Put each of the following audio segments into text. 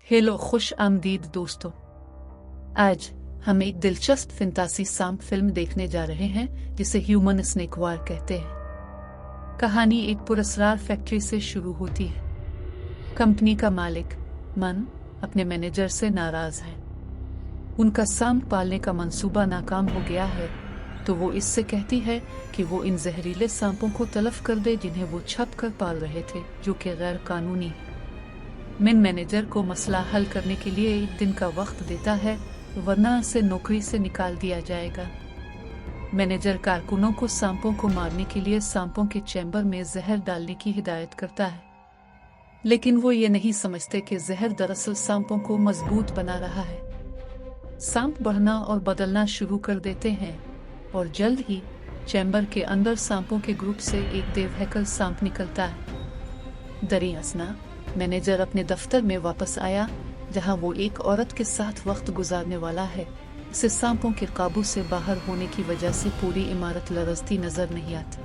Hello, खुश आमदीद दोस्तों। आज हम एक दिलचस्प फैंटेसी सांप फिल्म देखने जा रहे हैं जिसे ह्यूमन स्नेक वार कहते हैं। कहानी एक पुरस्कार फैक्ट्री से शुरू होती है। कंपनी का मालिक मन अपने मैनेजर से नाराज है। उनका सांप पालने का मंसूबा नाकाम हो गया है, तो वो इससे कहती है कि वो इन जहरीले सांपों को तलफ कर दे जिन्हें वो छुप कर पाल रहे थे, जो कि गैर कानूनी है। मिन मैनेजर को मसला हल करने के लिए एक दिन का वक्त देता है, वरना उसे नौकरी से निकाल दिया जाएगा। मैनेजर कारकुनों को सांपों को मारने के लिए सांपों के चैम्बर में जहर डालने की हिदायत करता है, लेकिन वो ये नहीं समझते कि जहर दरअसल सांपों को मजबूत बना रहा है। सांप बढ़ना और बदलना शुरू कर देते हैं और जल्द ही चैम्बर के अंदर सांपों के ग्रुप से एक देवहैकल सांप निकलता है। दरियासना मैनेजर अपने दफ्तर में वापस आया, जहां वो एक औरत के साथ वक्त गुजारने वाला है। इसे सांपों के काबू से बाहर होने की वजह से पूरी इमारत लरजती नजर नहीं आती।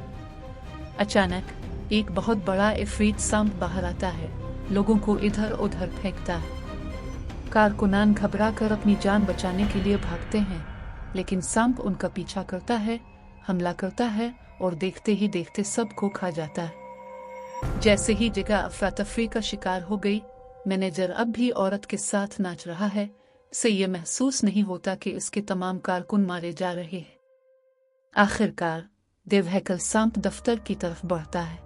अचानक एक बहुत बड़ा इफरीत सांप बाहर आता है, लोगों को इधर उधर फेंकता है। कारकुनान घबरा कर अपनी जान बचाने के लिए भागते हैं, लेकिन सांप उनका पीछा करता है, हमला करता है और देखते ही देखते सबको खा जाता है। जैसे ही जगह अफरा तफरी का शिकार हो गई, मैनेजर अब भी औरत के साथ नाच रहा है। इसे ये महसूस नहीं होता कि इसके तमाम कारकुन मारे जा रहे हैं। आखिरकार देवहैकल सांप दफ्तर की तरफ बढ़ता है।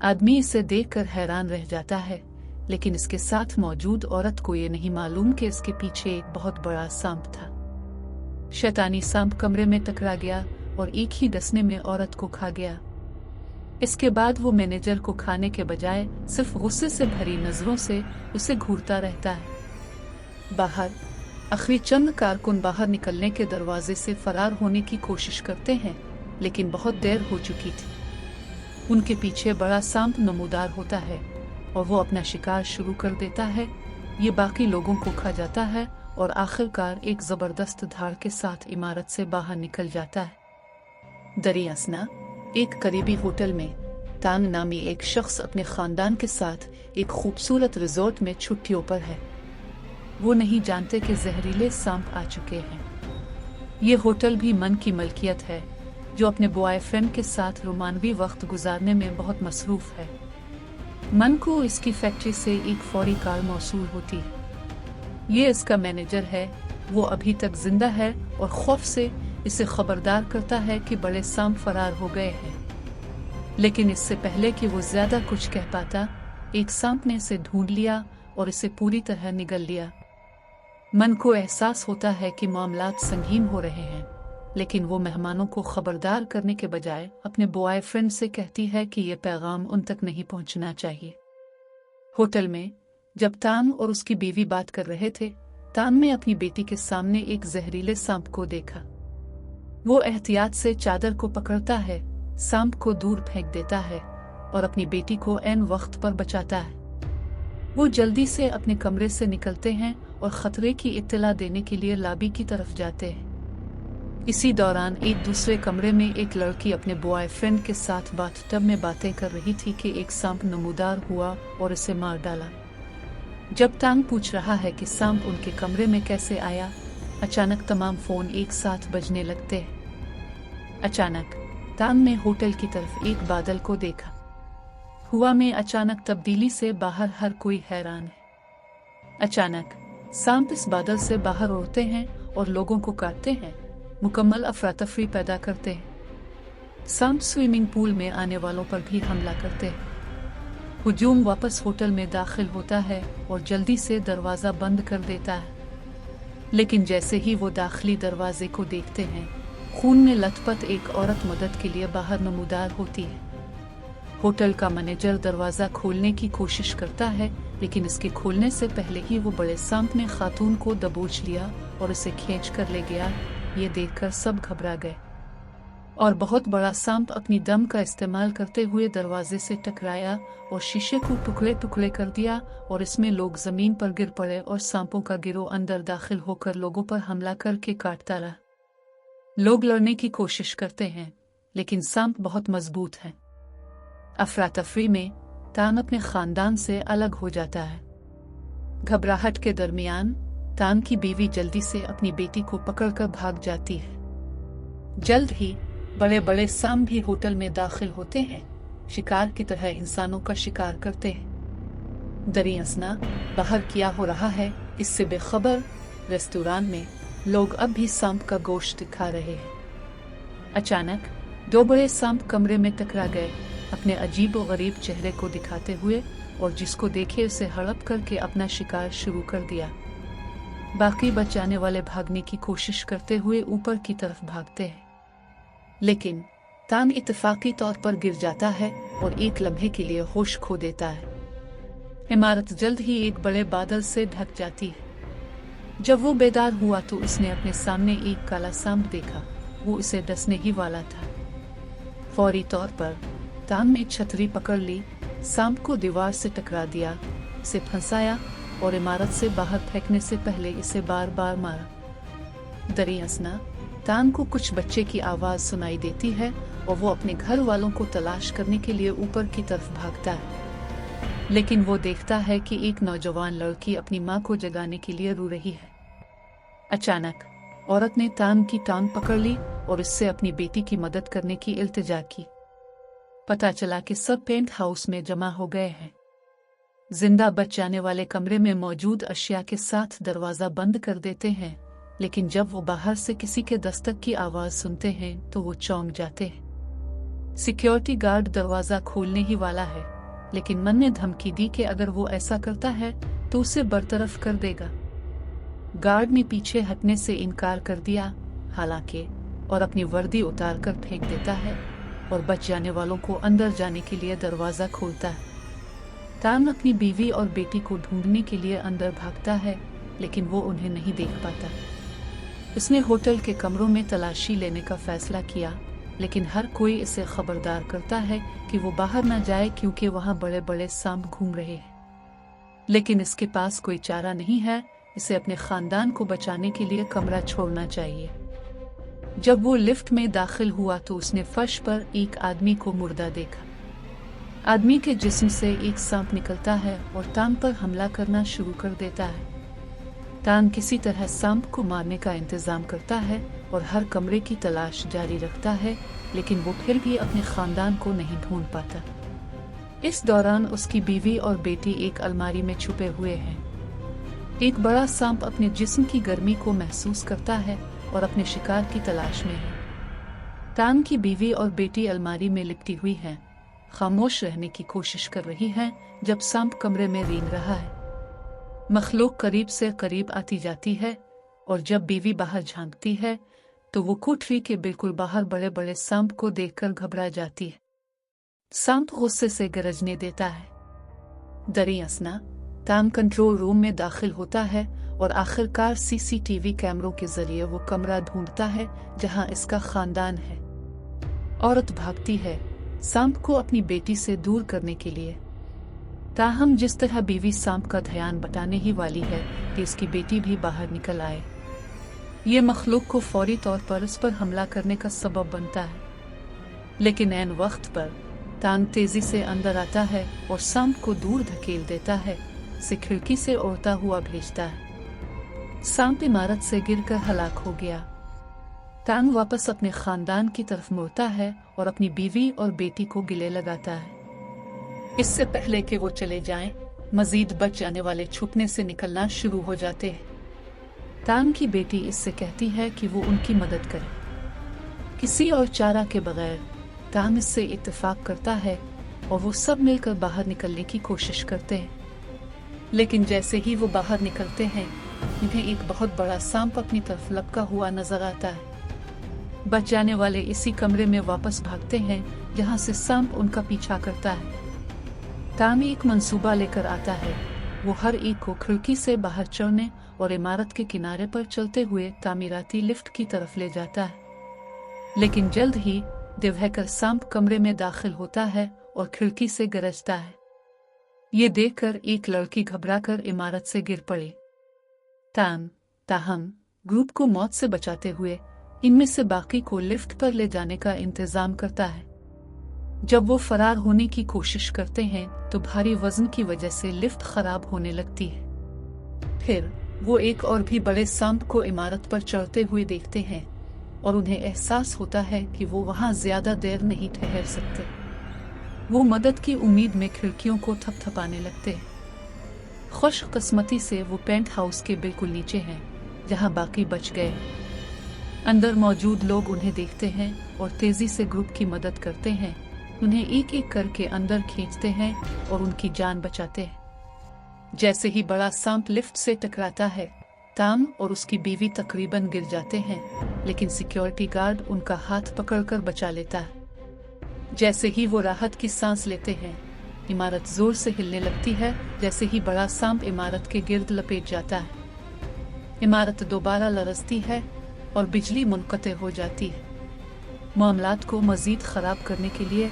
आदमी इसे देखकर हैरान रह जाता है, लेकिन इसके साथ मौजूद औरत को ये नहीं मालूम कि इसके पीछे एक बहुत बड़ा सांप था। शैतानी सांप कमरे में टकरा गया और एक ही डसने में औरत को खा गया। इसके बाद वो मैनेजर को खाने के बजाय सिर्फ गुस्से से भरी नजरों से उसे घूरता रहता है। बाहर आखिरी चंद कारकुन बाहर निकलने के दरवाजे से फरार होने की कोशिश करते हैं, लेकिन बहुत देर हो चुकी थी। उनके पीछे बड़ा सांप नमूदार होता है और वो अपना शिकार शुरू कर देता है। ये बाकी लोगों को खा जाता है और आखिरकार एक जबरदस्त धार के साथ इमारत से बाहर निकल जाता है। दरियासना एक करीबी होटल में तान नामी एक शख्स अपने खानदान के साथ एक खूबसूरत रिजॉर्ट में छुट्टियों पर है। वो नहीं जानते कि जहरीले सांप आ चुके हैं। ये होटल भी मन की मलकियत है, जो अपने बॉयफ्रेंड के साथ रोमानवी वक्त गुजारने में बहुत मसरूफ है। मन को इसकी फैक्ट्री से एक फौरी कार मौसूल होती है। ये इसका मैनेजर है। वो अभी तक जिंदा है और खौफ से इसे खबरदार करता है कि बड़े सांप फरार हो गए हैं, लेकिन इससे पहले कि वो ज्यादा कुछ कह पाता, एक सांप ने इसे ढूंढ लिया और इसे पूरी तरह निगल लिया। मन को एहसास होता है कि मामलात संगीन हो रहे हैं, लेकिन वो मेहमानों को खबरदार करने के बजाय अपने बॉयफ्रेंड से कहती है कि ये पैगाम उन तक नहीं पहुंचना चाहिए। होटल में जब तान और उसकी बीवी बात कर रहे थे, तान ने अपनी बेटी के सामने एक जहरीले सांप को देखा। वो एहतियात से चादर को पकड़ता है, सांप को दूर फेंक देता है और अपनी बेटी को ऐन वक्त पर बचाता है। वो जल्दी से अपने कमरे से निकलते हैं और खतरे की इत्तला देने के लिए लॉबी की तरफ जाते हैं। इसी दौरान एक दूसरे कमरे में एक लड़की अपने बॉयफ्रेंड के साथ बाथटब में बातें कर रही थी कि एक सांप नमूदार हुआ और इसे मार डाला। जब तांग पूछ रहा है कि सांप उनके कमरे में कैसे आया, अचानक तमाम फोन एक साथ बजने लगते हैं। अचानक तांग ने होटल की तरफ एक बादल को देखा। हुआ में अचानक तब्दीली से बाहर हर कोई हैरान है। अचानक सांप इस बादल से बाहर उड़ते हैं और लोगों को काटते हैं, मुकम्मल अफरा तफरी पैदा करते हैं। सांप स्विमिंग पूल में आने वालों पर भी हमला करते हैं। हुजूम वापस होटल में दाखिल होता है और जल्दी से दरवाजा बंद कर देता है, लेकिन जैसे ही वो दाखिली दरवाजे को देखते हैं, खून में लथपथ एक औरत मदद के लिए बाहर नमूदार होती है। होटल का मैनेजर दरवाजा खोलने की कोशिश करता है, लेकिन इसके खोलने से पहले ही वो बड़े सांप ने खातून को दबोच लिया और इसे खींच कर ले गया। ये देखकर सब घबरा गए और बहुत बड़ा सांप अपनी दम का इस्तेमाल करते हुए दरवाजे से टकराया और शीशे को टुकड़े टुकड़े कर दिया और इसमें लोग जमीन पर गिर पड़े और सांपों का गिरोह अंदर दाखिल होकर लोगों पर हमला करके काटता रहा। लोग लड़ने की कोशिश करते हैं, लेकिन सांप बहुत मजबूत है। अफरा तफरी में तान अपने खानदान से अलग हो जाता है। घबराहट के दरमियान तान की बीवी जल्दी से अपनी बेटी को पकड़कर भाग जाती है। जल्द ही बड़े बड़े सांप भी होटल में दाखिल होते हैं, शिकार की तरह इंसानों का शिकार करते हैं। दरियासना बाहर क्या हो रहा है इससे बेखबर रेस्टोरेंट में लोग अब भी सांप का गोश्त खा रहे हैं। अचानक दो बड़े सांप कमरे में टकरा गए, अपने अजीब और गरीब चेहरे को दिखाते हुए, और जिसको देखे उसे हड़प करके अपना शिकार शुरू कर दिया। बाकी बच जाने वाले भागने की कोशिश करते हुए ऊपर की तरफ भागते हैं, लेकिन तान इत्तेफाकी तौर पर गिर जाता है और एक लम्हे के लिए होश खो देता है। इमारत जल्द ही एक बड़े बादल से ढक जाती है। जब वो बेदार हुआ तो उसने अपने सामने एक काला सांप देखा, वो उसे डसने ही वाला था। फौरी तौर पर तान ने छतरी पकड़ ली, सांप को दीवार से टकरा दिया, इसे फंसाया और इमारत से बाहर फेंकने से पहले इसे बार बार मारा। दरियासना तान को कुछ बच्चे की आवाज सुनाई देती है और वो अपने घर वालों को तलाश करने के लिए ऊपर की तरफ भागता है, लेकिन वो देखता है कि एक नौजवान लड़की अपनी माँ को जगाने के लिए रो रही है। अचानक औरत ने तान की टांग पकड़ ली और उससे अपनी बेटी की मदद करने की इल्तिजा की। पता चला कि सब पेंट हाउस में जमा हो गए हैं। जिंदा बच जाने वाले कमरे में मौजूद अशिया के साथ दरवाजा बंद कर देते हैं, लेकिन जब वो बाहर से किसी के दस्तक की आवाज सुनते हैं तो वो चौंक जाते हैं। सिक्योरिटी गार्ड दरवाजा खोलने ही वाला है, लेकिन मन ने धमकी दी कि अगर वो ऐसा करता है तो उसे बरतरफ कर देगा। गार्ड ने पीछे हटने से इनकार कर दिया हालांकि, और अपनी वर्दी उतार कर फेंक देता है और बच जाने वालों को अंदर जाने के लिए दरवाजा खोलता है। तान अपनी बीवी और बेटी को ढूंढने के लिए अंदर भागता है, लेकिन वो उन्हें नहीं देख पाता। उसने होटल के कमरों में तलाशी लेने का फैसला किया, लेकिन हर कोई इसे खबरदार करता है कि वो बाहर न जाए क्योंकि वहां बड़े बड़े सांप घूम रहे हैं। लेकिन इसके पास कोई चारा नहीं है, इसे अपने खानदान को बचाने के लिए कमरा छोड़ना चाहिए। जब वो लिफ्ट में दाखिल हुआ तो उसने फर्श पर एक आदमी को मुर्दा देखा। आदमी के जिस्म से एक सांप निकलता है और तान पर हमला करना शुरू कर देता है। तान किसी तरह सांप को मारने का इंतजाम करता है और हर कमरे की तलाश जारी रखता है, लेकिन वो फिर भी अपने खानदान को नहीं ढूंढ पाता। इस दौरान उसकी बीवी और बेटी एक अलमारी में छुपे हुए हैं। एक बड़ा सांप अपने जिस्म की गर्मी को महसूस करता है और अपने शिकार की तलाश में है। तान की बीवी और बेटी अलमारी में लिपटी हुई हैं, खामोश रहने की कोशिश कर रही हैं जब सांप कमरे में रेंग रहा है। मखलूक करीब से करीब आती जाती है और जब बीवी बाहर झांकती है तो वो कोठरी के बिल्कुल बाहर बड़े बड़े सांप को देखकर घबरा जाती है। सांप गुस्से से गरजने देता है। दरियासना तान कंट्रोल रूम में दाखिल होता है और आखिरकार सीसीटीवी कैमरों के जरिए वो कमरा ढूंढता है जहां इसका खानदान है। औरत भागती है सांप को अपनी बेटी से दूर करने के लिए। ताहम जिस तरह बीवी सांप का ध्यान बटाने ही वाली है कि इसकी बेटी भी बाहर निकल आए, ये मखलूक को फौरी तौर पर उस पर हमला करने का सबब बनता है। लेकिन ऐन वक्त पर तान तेजी से अंदर आता है और सांप को दूर धकेल देता है, से खिड़की से उड़ता हुआ भेजता है। सांप इमारत से गिरकर हलाक हो गया। तान वापस अपने खानदान की तरफ मुड़ता है और अपनी बीवी और बेटी को गिले लगाता है। इससे पहले कि वो चले जाएं, मजीद बच जाने वाले छुपने से निकलना शुरू हो जाते हैं। तान की बेटी इससे कहती है कि वो उनकी मदद करे। किसी और चारा के बगैर तान इससे इत्तेफाक करता है और वो सब मिलकर बाहर निकलने की कोशिश करते हैं। लेकिन जैसे ही वो बाहर निकलते हैं, उन्हें एक बहुत बड़ा सांप अपनी तरफ लपका हुआ नजर आता है। बच जाने वाले इसी कमरे में वापस भागते हैं जहां से सांप उनका पीछा करता है। तान एक मंसूबा लेकर आता है। वो हर एक को खिड़की से बाहर चढ़ने और इमारत के किनारे पर चलते हुए तामीराती लिफ्ट की तरफ ले जाता है। लेकिन जल्द ही दिव्यकर सांप कमरे में दाखिल होता है और खिड़की से गरजता है। ये देखकर एक लड़की घबराकर इमारत से गिर पड़ी। ताहम ग्रुप को मौत से बचाते हुए इनमें से बाकी को लिफ्ट पर ले जाने का इंतजाम करता है। जब वो फरार होने की कोशिश करते हैं तो भारी वजन की वजह से लिफ्ट खराब होने लगती है। फिर वो एक और भी बड़े सांप को इमारत पर चढ़ते हुए देखते हैं और उन्हें एहसास होता है कि वो वहां ज्यादा देर नहीं ठहर सकते। वो मदद की उम्मीद में खिड़कियों को थपथपाने लगते हैं। खुशकिस्मती से वो पेंट हाउस के बिल्कुल नीचे हैं, जहां बाकी बच गए। अंदर मौजूद लोग उन्हें देखते हैं और तेजी से ग्रुप की मदद करते हैं, उन्हें एक एक करके अंदर खींचते हैं और उनकी जान बचाते हैं। जैसे ही बड़ा सांप लिफ्ट से टकराता है, टॉम और उसकी बीवी तकरीबन गिर जाते हैं, लेकिन सिक्योरिटी गार्ड उनका हाथ पकड़कर बचा लेता है। जैसे ही वो राहत की सांस लेते हैं, इमारत जोर से हिलने लगती है। जैसे ही बड़ा सांप इमारत के गिर्द लपेट जाता है, इमारत दोबारा लरजती है और बिजली मुनक़ते हो जाती है। मामलात को मजीद खराब करने के लिए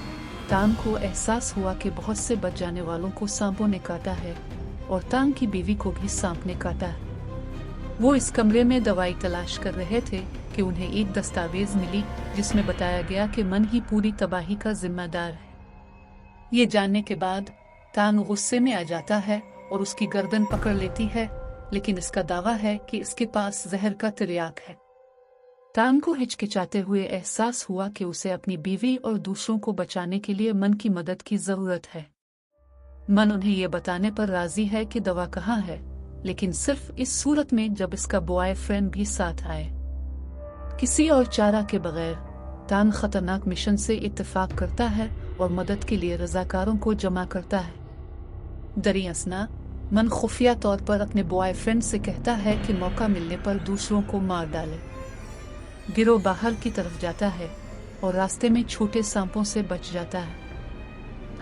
टॉम को एहसास हुआ कि बहुत से बच जाने वालों को सांपों ने काटा है और टॉम की बीवी को भी सांप ने काटा है। वो इस कमरे में दवाई तलाश कर रहे थे कि उन्हें एक दस्तावेज मिली जिसमें बताया गया कि मन ही पूरी तबाही का जिम्मेदार है। ये जानने के बाद टॉम गुस्से में आ जाता है और उसकी गर्दन पकड़ लेती है, लेकिन इसका दावा है कि इसके पास जहर का तिर्याक है। टॉम को हिचकिचाते हुए एहसास हुआ कि उसे अपनी बीवी और दूसरों को बचाने के लिए मन की मदद की जरूरत है। मन उन्हें यह बताने पर राजी है कि दवा कहाँ है, लेकिन सिर्फ इस सूरत में जब इसका बॉयफ्रेंड भी साथ आए। किसी और चारा के बगैर टॉम खतरनाक मिशन से इत्तेफाक करता है और मदद के लिए रजाकारों को जमा करता है। दरियासना मन खुफिया तौर पर अपने बॉयफ्रेंड से कहता है कि मौका मिलने पर दूसरों को मार डाले। गिरोह बाहर की तरफ जाता है और रास्ते में छोटे सांपों से बच जाता है।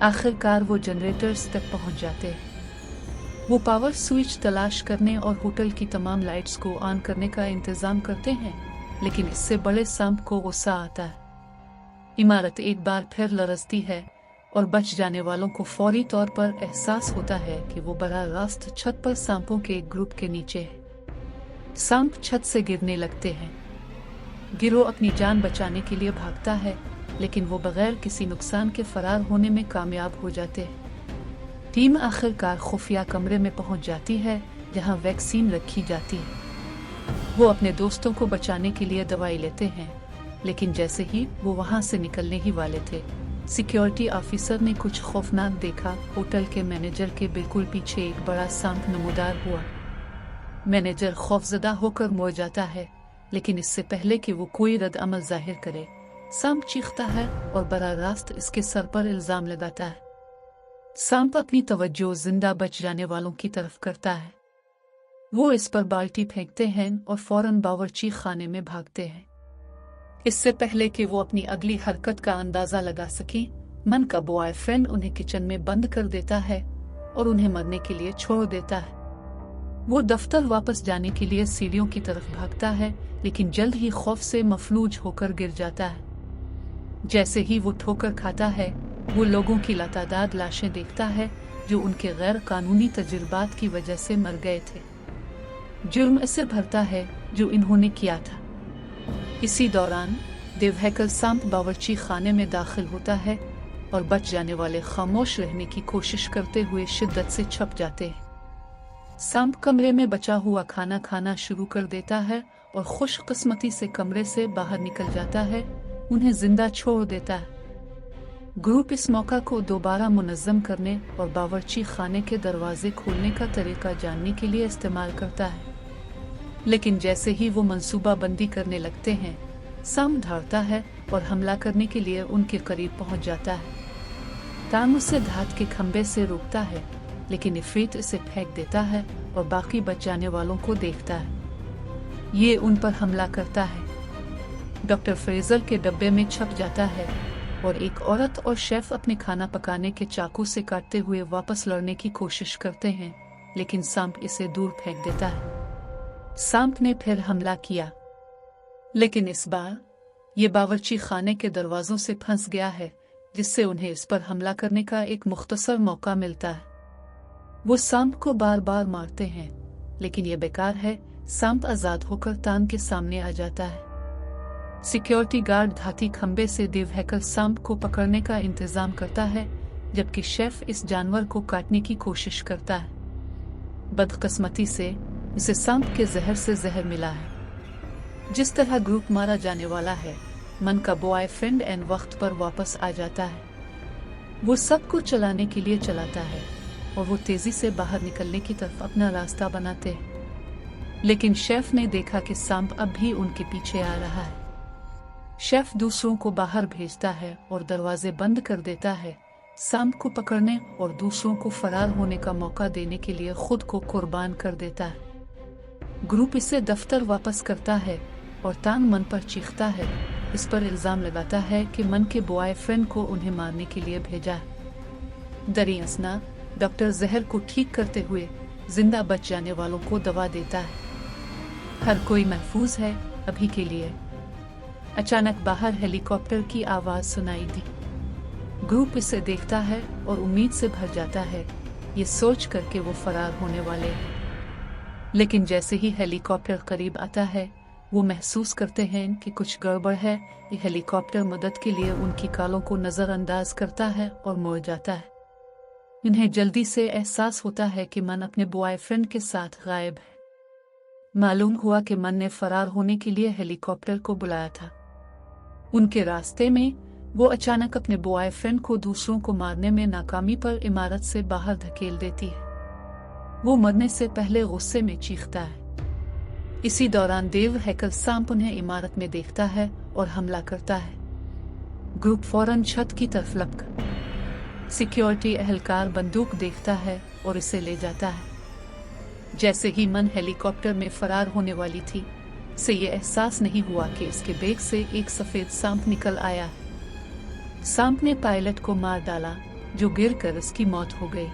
आखिरकार वो जनरेटर्स तक पहुंच जाते हैं। वो पावर स्विच तलाश करने और होटल की तमाम लाइट्स को ऑन करने का इंतजाम करते हैं, लेकिन इससे बड़े सांप को गुस्सा आता है। इमारत एक बार फिर लरजती है और बच जाने वालों को फौरी तौर पर एहसास होता है कि वो बराह रास्त छत पर सांपों के एक ग्रुप के नीचे है। सांप छत से गिरने लगते हैं। गिरोह अपनी जान बचाने के लिए भागता है, लेकिन वो बगैर किसी नुकसान के फरार होने में कामयाब हो जाते हैं। टीम आखिरकार खुफिया कमरे में पहुंच जाती है जहां वैक्सीन रखी जाती है। वो अपने दोस्तों को बचाने के लिए दवाई लेते हैं, लेकिन जैसे ही वो वहां से निकलने ही वाले थे, सिक्योरिटी ऑफिसर ने कुछ खौफनाक देखा। होटल के मैनेजर के बिल्कुल पीछे एक बड़ा सांप नमूदार हुआ। मैनेजर खौफजदा होकर मुड़ जाता है, लेकिन इससे पहले कि वो कोई रद्द अमल जाहिर करे, सांप चीखता है और बराह रास्त इसके सर पर इल्जाम लगाता है। सांप अपनी तवज्जो जिंदा बच जाने वालों की तरफ करता है। वो इस पर बाल्टी फेंकते हैं और फौरन बावर्ची खाने में भागते हैं। इससे पहले कि वो अपनी अगली हरकत का अंदाजा लगा सके, मन का बॉयफ्रेंड उन्हें किचन में बंद कर देता है और उन्हें मरने के लिए छोड़ देता है। वो दफ्तर वापस जाने के लिए सीढ़ियों की तरफ भागता है, लेकिन जल्द ही खौफ से मफलूज होकर गिर जाता है। जैसे ही वो ठोकर खाता है, वो लोगों की लातादाद लाशें देखता है जो उनके गैर कानूनी तजुर्बात की वजह से मर गए थे। जुर्म इसे भरता है जो इन्होंने किया था। इसी दौरान देवहैकल सांप बावर्ची खाने में दाखिल होता है और बच जाने वाले खामोश रहने की कोशिश करते हुए शिद्दत से छप जाते हैं। सांप कमरे में बचा हुआ खाना खाना शुरू कर देता है और खुशकिस्मती से कमरे से बाहर निकल जाता है, उन्हें जिंदा छोड़ देता है। ग्रुप इस मौका को दोबारा मुनज़्ज़म करने और बावर्ची खाने के दरवाजे खोलने का तरीका जानने के लिए इस्तेमाल करता है, लेकिन जैसे ही वो मंसूबा बंदी करने लगते हैं, सांप दौड़ता है और हमला करने के लिए उनके करीब पहुंच जाता है। टांग उसे धात के खंबे से रोकता है, लेकिन इफरीत इसे फेंक देता है और बाकी बच जाने वालों को देखता है। ये उन पर हमला करता है। डॉक्टर फ्रेजर के डब्बे में छप जाता है और एक औरत और शेफ अपने खाना पकाने के चाकू से काटते हुए वापस लड़ने की कोशिश करते हैं, लेकिन सांप इसे दूर फेंक देता है। सांप ने फिर हमला किया, लेकिन इस बार ये बावर्ची खाने के दरवाजों से फंस गया है, जिससे उन्हें इस पर हमला करने का एक मुख्तसर मौका मिलता है। वो सांप को बार बार मारते हैं, लेकिन ये बेकार है। सांप आजाद होकर तान के सामने आ जाता है। सिक्योरिटी गार्ड धाती खंबे से देवहैकल सांप को पकड़ने का इंतजाम करता है, जबकि शेफ इस जानवर को काटने की कोशिश करता है। बदकिस्मती से इसे सांप के जहर से जहर मिला है। जिस तरह ग्रुप मारा जाने वाला है, मन का बॉयफ्रेंड एंड वक्त पर वापस आ जाता है। वो सबको चलाने के लिए चलाता है और वो तेजी से बाहर निकलने की तरफ अपना रास्ता बनाते हैं। लेकिन शेफ ने देखा कि सांप अब भी उनके पीछे आ रहा है। शेफ दूसरों को बाहर भेजता है और दरवाजे बंद कर देता है, सांप को पकड़ने और दूसरों को फरार होने का मौका देने के लिए खुद को कुर्बान कर देता है। ग्रुप इसे दफ्तर वापस करता है और तांग मन पर चीखता है, इस पर इल्जाम लगाता है कि मन के बॉयफ्रेंड को उन्हें मारने के लिए भेजा है। दरियासना डॉक्टर जहर को ठीक करते हुए जिंदा बच जाने वालों को दवा देता है। हर कोई महफूज है अभी के लिए। अचानक बाहर हेलीकॉप्टर की आवाज सुनाई दी। ग्रुप इसे देखता है और उम्मीद से भर जाता है, ये सोच कर के वो फरार होने वाले हैं। लेकिन जैसे ही हेलीकॉप्टर करीब आता है, वो महसूस करते हैं कि कुछ गड़बड़ है। ये हेलीकॉप्टर मदद के लिए उनकी कॉलों को नजरअंदाज करता है और मुड़ जाता है। इन्हें जल्दी से एहसास होता है कि मन अपने बॉयफ्रेंड के साथ गायब है। मालूम हुआ कि मन ने फरार होने के लिए हेलीकॉप्टर को बुलाया था। उनके रास्ते में वो अचानक अपने बॉयफ्रेंड को दूसरों को मारने में नाकामी पर इमारत से बाहर धकेल देती है। वो मरने से पहले गुस्से में चीखता है। इसी दौरान देव हैकल सांप उन्हें इमारत में देखता है और हमला करता है। ग्रुप फौरन छत की तरफ लपका। सिक्योरिटी एहलकार बंदूक देखता है और इसे ले जाता है। जैसे ही मन हेलीकॉप्टर में फरार होने वाली थी, से ये एहसास नहीं हुआ कि इसके बेग से एक सफेद सांप निकल आया है। सांप ने पायलट को मार डाला, जो गिरकर उसकी मौत हो गई।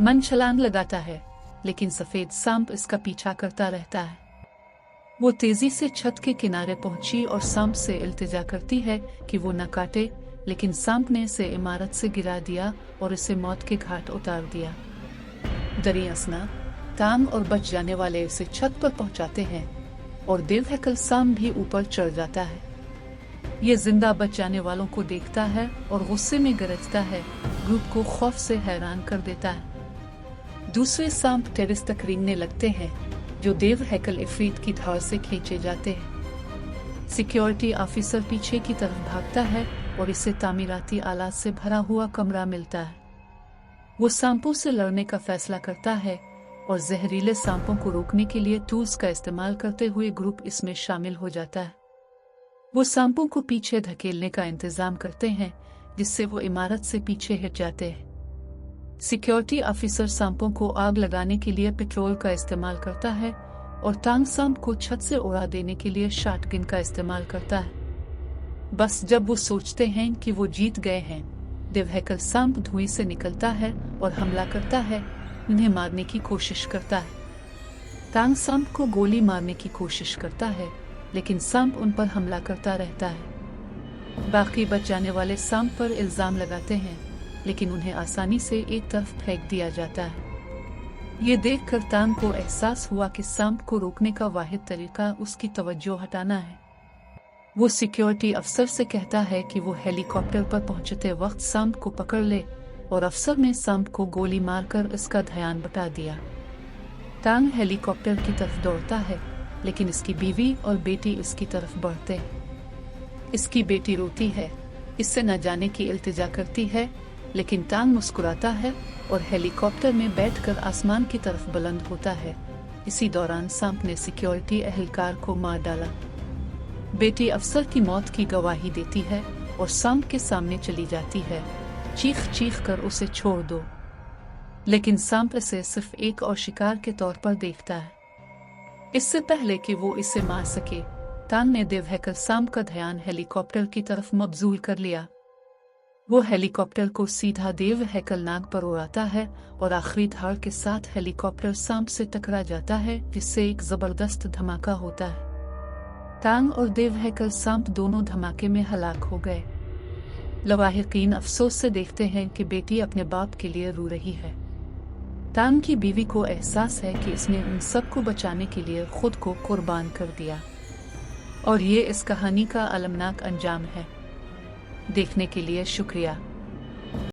मन छलांग लगाता है, लेकिन सफेद सांप इसका पीछा करता रहता है। वो तेजी से छत के किनारे पहुंची और सांप से इल्तिजा करती है कि वो न काटे, लेकिन सांप ने इसे इमारत से गिरा दिया और इसे मौत के घाट उतार दिया। दरियासना तांग और बच जाने वाले इसे छत पर पहुंचाते हैं और देव हैकल सांप भी ऊपर चढ़ जाता है। ये जिंदा बच जाने वालों को देखता है और गुस्से में गरजता है, ग्रुप को खौफ से हैरान कर देता है। दूसरे सांप टेरिस तक रेंगने लगते हैं, जो देव हैकल इफरीत की धार से खींचे जाते हैं। सिक्योरिटी ऑफिसर पीछे की तरफ भागता है और इसे तामीराती आलात से भरा हुआ कमरा मिलता है। वो सांपों से लड़ने का फैसला करता है और जहरीले सांपों को रोकने के लिए टूल्स का इस्तेमाल करते हुए ग्रुप इसमें शामिल हो जाता है। वो सांपों को पीछे धकेलने का इंतजाम करते हैं, जिससे वो इमारत से पीछे हट जाते हैं। सिक्योरिटी ऑफिसर सांपों को आग लगाने के लिए पेट्रोल का इस्तेमाल करता है और टांग सांप को छत से उड़ा देने के लिए शॉटगन का इस्तेमाल करता है। बस जब वो सोचते हैं कि वो जीत गए हैं, देव हैकल सांप धुएं से निकलता है और हमला करता है, उन्हें मारने की कोशिश करता है। टांग सांप को गोली मारने की कोशिश करता है, लेकिन सांप उन पर हमला करता रहता है। बाकी बच जाने वाले सांप पर इल्जाम लगाते हैं, लेकिन उन्हें आसानी से एक तरफ फेंक दिया जाता है। ये देखकर टांग को एहसास हुआ कि सांप को रोकने का वाहिद तरीका उसकी तवज्जो हटाना है। वो सिक्योरिटी अफसर से कहता है कि वो हेलीकॉप्टर पर पहुंचते वक्त सांप को पकड़ ले, और अफसर ने सांप को गोली मारकर इसका ध्यान बटा दिया। टांग हेलीकॉप्टर की तरफ दौड़ता है, लेकिन इसकी बीवी और बेटी इसकी तरफ बढ़ते हैं। इसकी बेटी रोती है, इससे न जाने की इल्तिजा करती है, लेकिन टांग मुस्कुराता है और हेलीकॉप्टर में बैठकर आसमान की तरफ बुलंद होता है। इसी दौरान सांप ने सिक्योरिटी एहलकार को मार डाला। बेटी अफसर की मौत की गवाही देती है और सांप के सामने चली जाती है, चीख चीख कर उसे छोड़ दो। लेकिन सांप इसे सिर्फ एक और शिकार के तौर पर देखता है। इससे पहले कि वो इसे मार सके, टांग ने देव हैकल सांप का ध्यान हेलीकॉप्टर की तरफ मबजूल कर लिया। वो हेलीकॉप्टर को सीधा देव हैकल नाग पर उड़ाता है और आखिरी धार के साथ हेलीकॉप्टर सांप से टकरा जाता है, जिससे एक जबरदस्त धमाका होता है। टांग और देव हैकल सांप दोनों धमाके में हलाक हो गए। लवाहिकीन अफसोस से देखते हैं कि बेटी अपने बाप के लिए रो रही है। टांग की बीवी को एहसास है कि इसने उन सबको बचाने के लिए खुद को कुर्बान कर दिया, और ये इस कहानी का अलमनाक अंजाम है। देखने के लिए शुक्रिया।